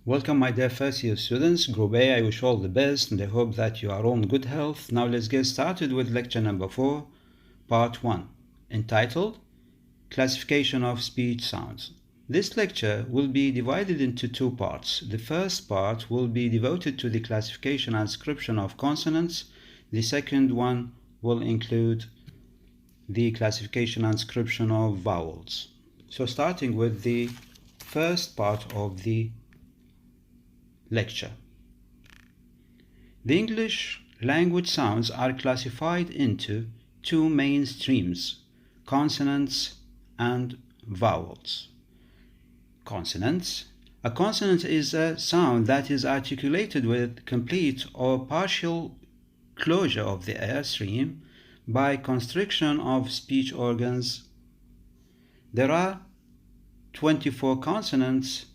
Welcome my dear first year students, Group A, I wish all the best and I hope that you are all in good health. Now let's get started with lecture number 4, part 1, entitled Classification of Speech Sounds. This lecture will be divided into two parts. The first part will be devoted to the classification and description of consonants. The second one will include the classification and description of vowels. So starting with the first part of the lecture. The English language sounds are classified into two main streams, consonants and vowels. Consonants. A consonant is a sound that is articulated with complete or partial closure of the air stream by constriction of speech organs. There are 24 consonants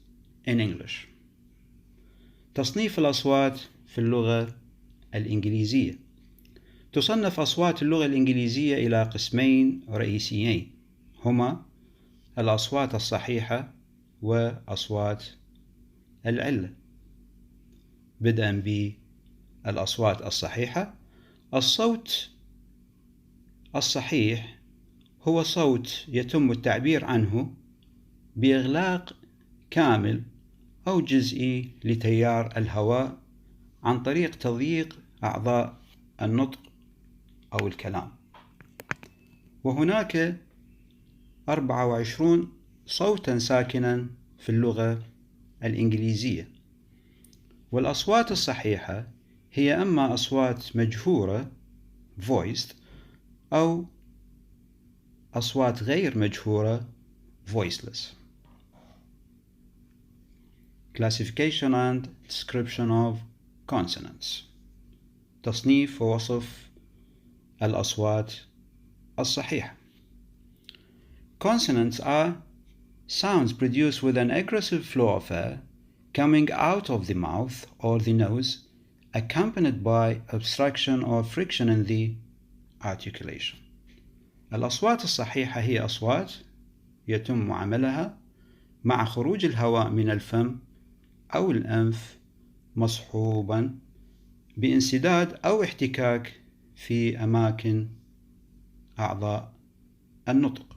in English. تصنيف الأصوات في اللغة الإنجليزية. تصنف أصوات اللغة الإنجليزية إلى قسمين رئيسيين، هما الأصوات الصحيحة وأصوات العلة. بدءا بالأصوات الصحيحة، الصوت الصحيح هو صوت يتم التعبير عنه بإغلاق كامل أو جزئي لتيار الهواء عن طريق تضييق أعضاء النطق أو الكلام. وهناك 24 صوتا ساكنا في اللغة الإنجليزية. والأصوات الصحيحة هي أما أصوات مجهورة voiced أو أصوات غير مجهورة voiceless. Classification and description of consonants. تصنيف ووصف الأصوات الصحيحة. Consonants are sounds produced with an aggressive flow of air coming out of the mouth or the nose, accompanied by obstruction or friction in the articulation. الأصوات الصحيحة هي أصوات يتم عملها مع خروج الهواء من الفم أو الأنف مصحوبا بانسداد أو احتكاك في أماكن أعضاء النطق,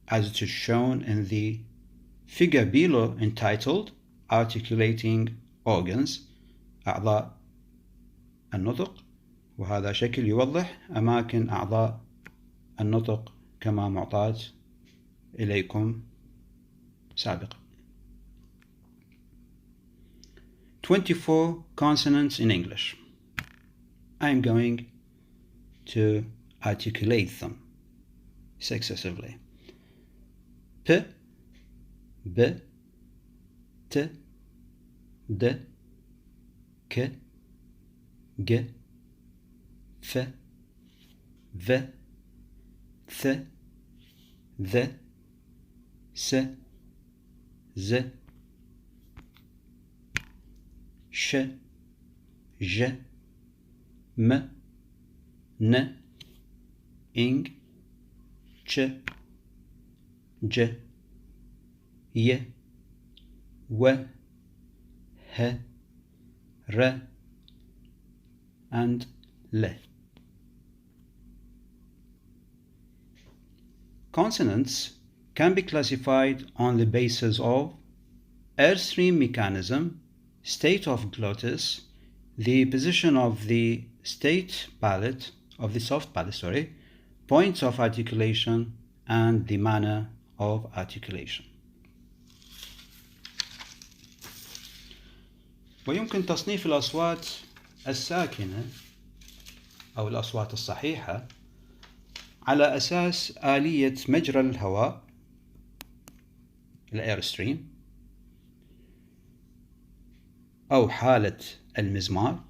as it is shown in the figure below entitled Articulating Organs, أعضاء النطق. وهذا شكل يوضح أماكن أعضاء النطق كما معطاة إليكم سابقا. 24 consonants in English. I am going to articulate them successively. P, B, T, D, K, G, F, V, Th, Th, S, Z, ش, ج, م, ن, إنج, ch, ج, ي, و, ه, ر, and ل. Consonants can be classified on the basis of airstream mechanism, state of glottis, the position of the soft palate, points of articulation, and the manner of articulation. ويمكن تصنيف الأصوات الساكنة أو الأصوات الصحيحة على أساس آلية مجرى الهواء الايرستريم أو حالة المزمار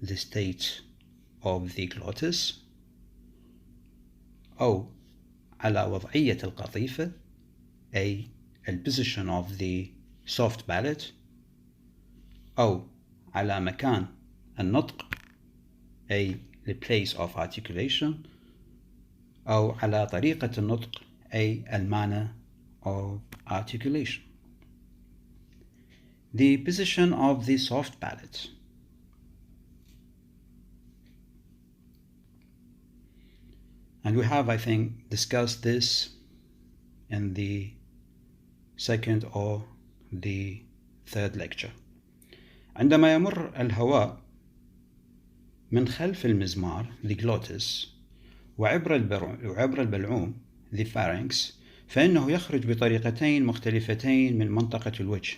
the state of the glottis أو على وضعية القطيفة أي position of the soft palate أو على مكان النطق أي the place of articulation أو على طريقة النطق أي manner of articulation. the position of the soft palate. And we have, I think, discussed this in the second or the third lecture. عندما يمر الهواء من خلف المزمار the glottis وعبر البلعوم the pharynx فإنه يخرج بطريقتين مختلفتين من منطقة الوجه.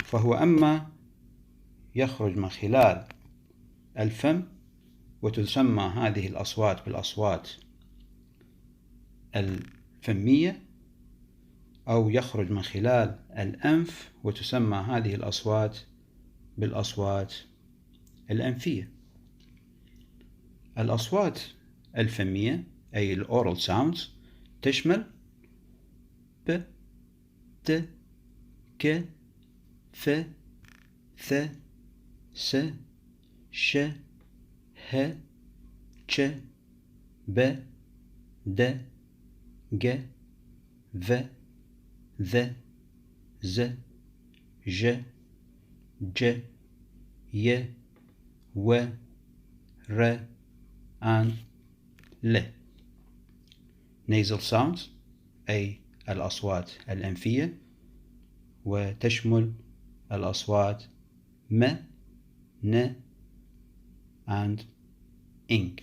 فهو أما يخرج من خلال الفم وتسمى هذه الأصوات بالأصوات الفمية، أو يخرج من خلال الأنف وتسمى هذه الأصوات بالأصوات الأنفية. الأصوات الفمية أي ال oral sounds تشمل ب ت ك ف ث س ش ه ش ب د ج ذ ذ ز ج ج ي و ر and ل. nasal sounds أي الأصوات الأنفية وتشمل الأصوات م ن and ing.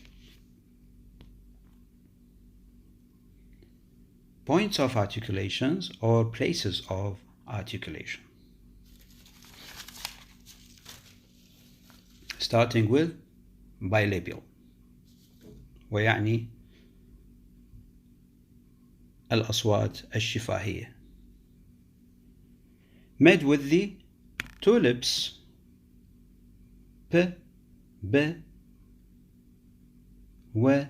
Points of articulations or places of articulation. Starting with bilabial ويعني الأصوات الشفاهية. Made with the two lips p, b, و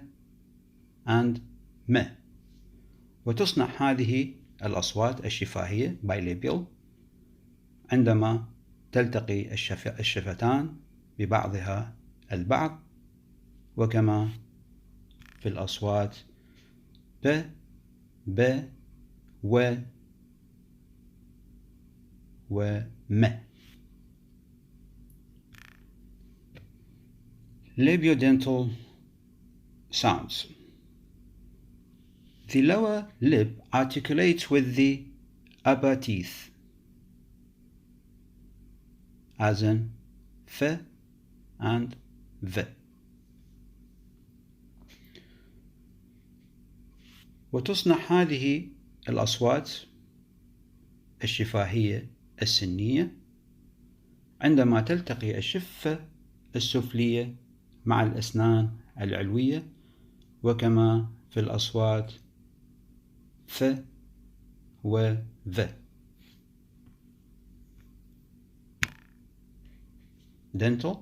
and م. وتصنع هذه الأصوات الشفاهية bilabial عندما تلتقي الشفتان ببعضها البعض، وكما في الأصوات ب ب و وم. Labiodental sounds. The lower lip articulates with the upper teeth, as in f and v. وتصنع هذه الأصوات الشفاهية السنية عندما تلتقي الشفة السفلية مع الأسنان العلوية، وكما في الأصوات ف و ذ. dental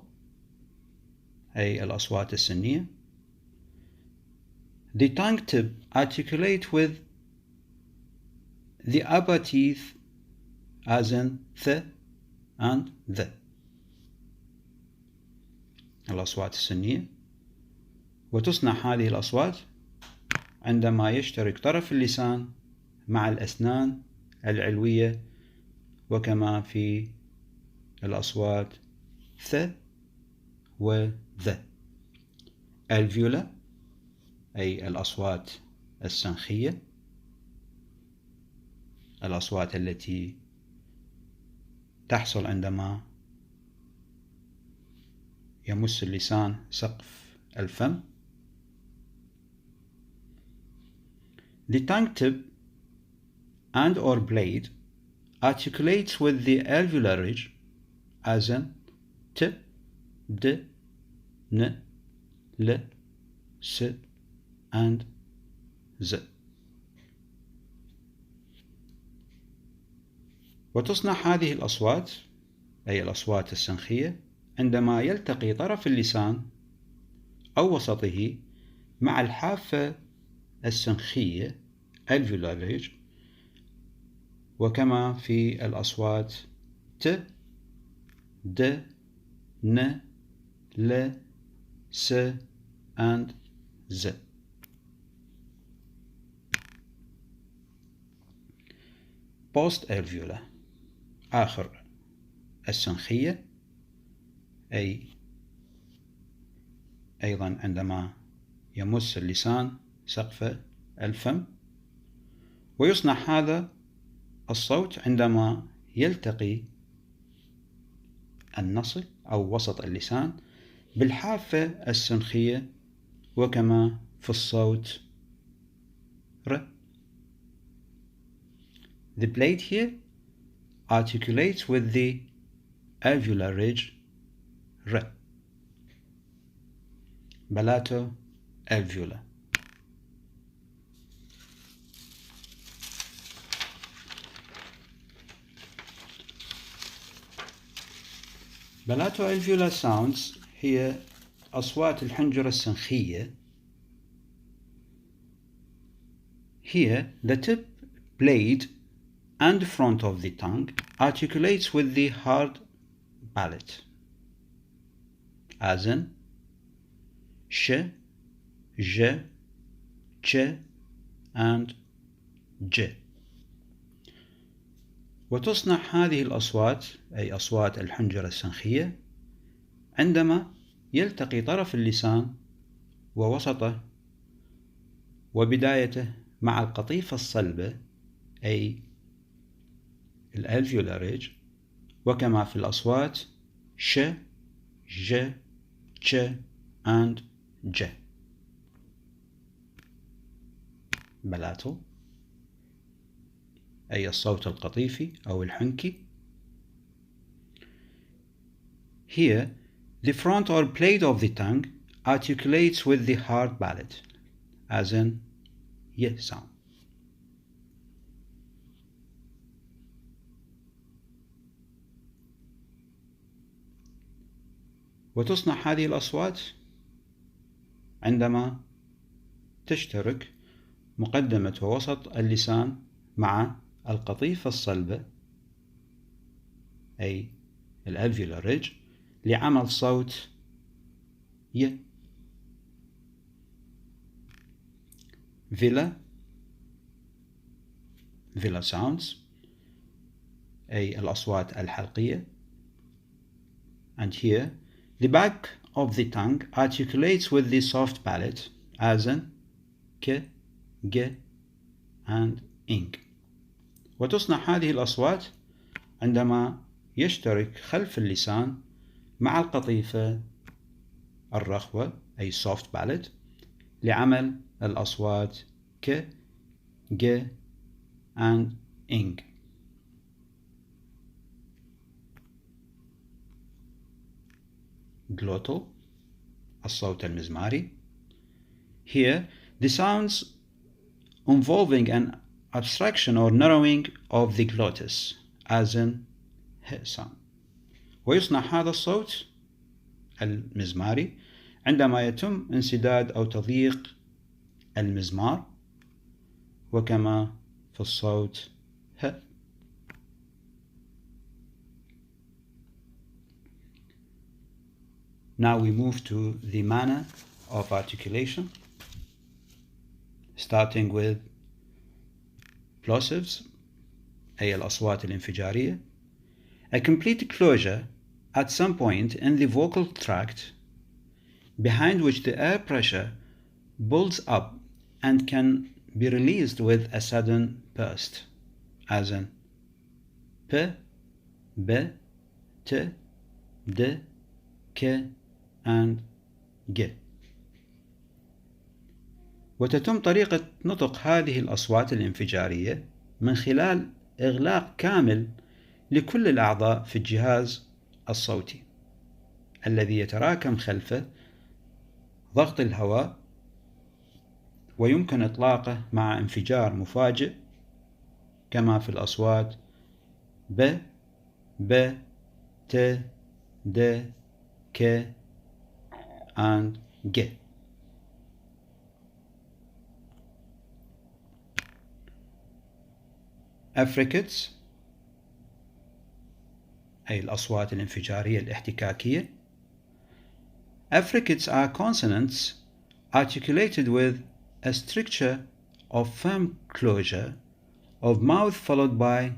أي الأصوات السنية. The tongue tip articulate with the upper teeth as in th and the. الأصوات السنية. وتصنع هذه الأصوات عندما يشترك طرف اللسان مع الأسنان العلوية، وكما في الأصوات ث و ذ. alveolar أي الأصوات السنخية، الأصوات التي تحصل عندما يمس اللسان سقف الفم. The tongue tip and or blade articulates with the alveolar ridge as in t, d, n, l, s and z. وتصنع هذه الأصوات أي الأصوات السنخية عندما يلتقي طرف اللسان أو وسطه مع الحافة السنخية alveolar ridge، وكما في الأصوات ت، د، ن، ل، س and z. post alveolar آخر السنخية، أي أيضا عندما يمس اللسان سقف الفم. ويصنع هذا الصوت عندما يلتقي النصل أو وسط اللسان بالحافة السنخية، وكما في الصوت ر. The blade here articulates with the alveolar ridge R. Palato alveolar. Palato alveolar sounds هي أصوات الحنجرة السنخية. Here the tip, blade and front of the tongue articulates with the hard palate, as in sh, j, ch and j. وتصنع هذه الأصوات أي أصوات الحنجرة السنخية عندما يلتقي طرف اللسان ووسطه وبدايته مع القطيفة الصلبة أي الألفيولار ريدج، وكما في الأصوات ش، ج، ch and j. بلاتو أي الصوت القطيفي أو الحنكي. Here the front or plate of the tongue articulates with the hard palate, as in y sound. وتصنع هذه الأصوات عندما تشترك مقدمة ووسط اللسان مع القطيفة الصلبة أي الألفيولار ريدج لعمل صوت ي. فيلا sounds أي الأصوات الحلقية. And here the back of the tongue articulates with the soft palate, as in ك, ج and ing. وتصنع هذه الأصوات عندما يشترك خلف اللسان مع القطيفة الرخوة أي soft palate لعمل الأصوات ك، ج and ing. glottal الصوت المزماري. Here the sounds involving an abstraction or narrowing of the glottis, as in h sound. ويصنع هذا الصوت المزماري عندما يتم انسداد أو تضييق المزمار، وكما في الصوت ه. Now we move to the manner of articulation, starting with plosives أي الأصوات الانفجارية. A complete closure at some point in the vocal tract behind which the air pressure builds up and can be released with a sudden burst, as in p, b, t, d, k and g. وتتم طريقة نطق هذه الأصوات الانفجارية من خلال إغلاق كامل لكل الأعضاء في الجهاز الصوتي الذي يتراكم خلفه ضغط الهواء، ويمكن إطلاقه مع انفجار مفاجئ كما في الأصوات ب، ب، ت، د، ك and ج. affricates أي الأصوات الانفجارية الاحتكاكية. Affricates are consonants articulated with a stricture of firm closure of mouth followed by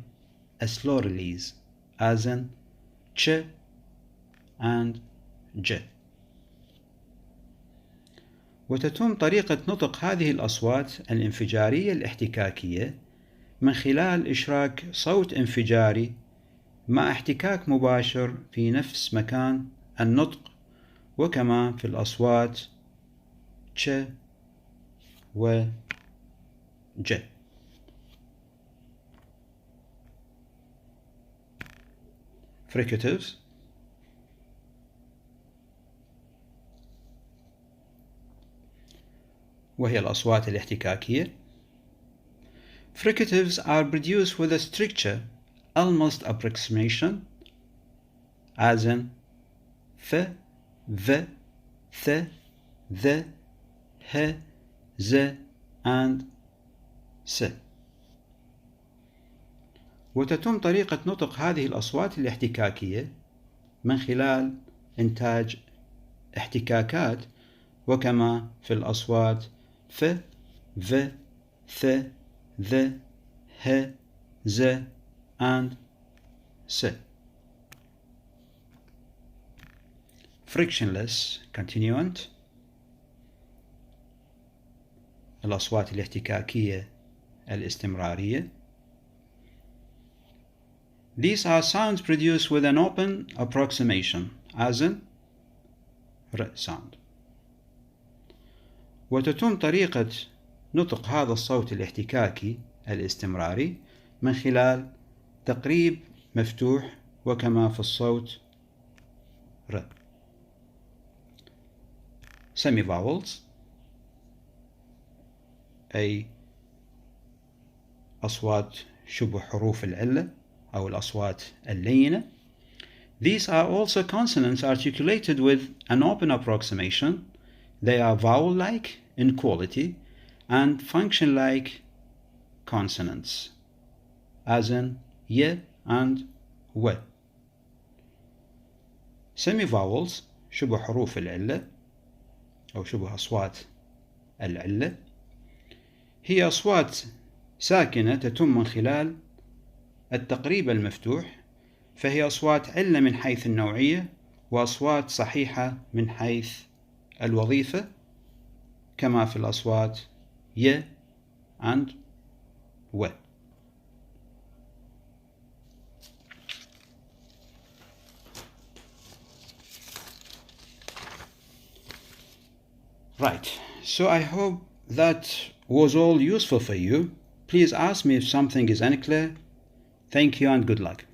a slow release, as in ch and j. وتتم طريقة نطق هذه الأصوات الانفجارية الاحتكاكية من خلال إشراك صوت انفجاري مع احتكاك مباشر في نفس مكان النطق، وكما في الأصوات ch و j. fricatives وهي الأصوات الاحتكاكية. Fricatives are produced with a stricture almost approximation as in th, v, th, the, h, z and s. وتتم طريقة نطق هذه الأصوات الاحتكاكية من خلال إنتاج احتكاكات، وكما في الأصوات ف، v, th, the, h, z and s. Frictionless continuant الأصوات الاحتكاكية الاستمرارية. These are sounds produced with an open approximation as in r sound. وتتم طريقة نطق هذا الصوت الاحتكاكي الاستمراري من خلال تقريب مفتوح، وكما في الصوت ر. Semivowels أي أصوات شبه حروف العلة أو الأصوات اللينة. These are also consonants articulated with an open approximation. They are vowel-like in quality and function-like consonants, as in y and w. Semivowels شبه حروف العلة أو شبه أصوات العلة هي أصوات ساكنة تتم من خلال التقريب المفتوح، فهي أصوات علة من حيث النوعية وأصوات صحيحة من حيث الوظيفة، كما في الأصوات ي and و. Right, so I hope that was all useful for you. Please ask me if something is unclear. Thank you and good luck.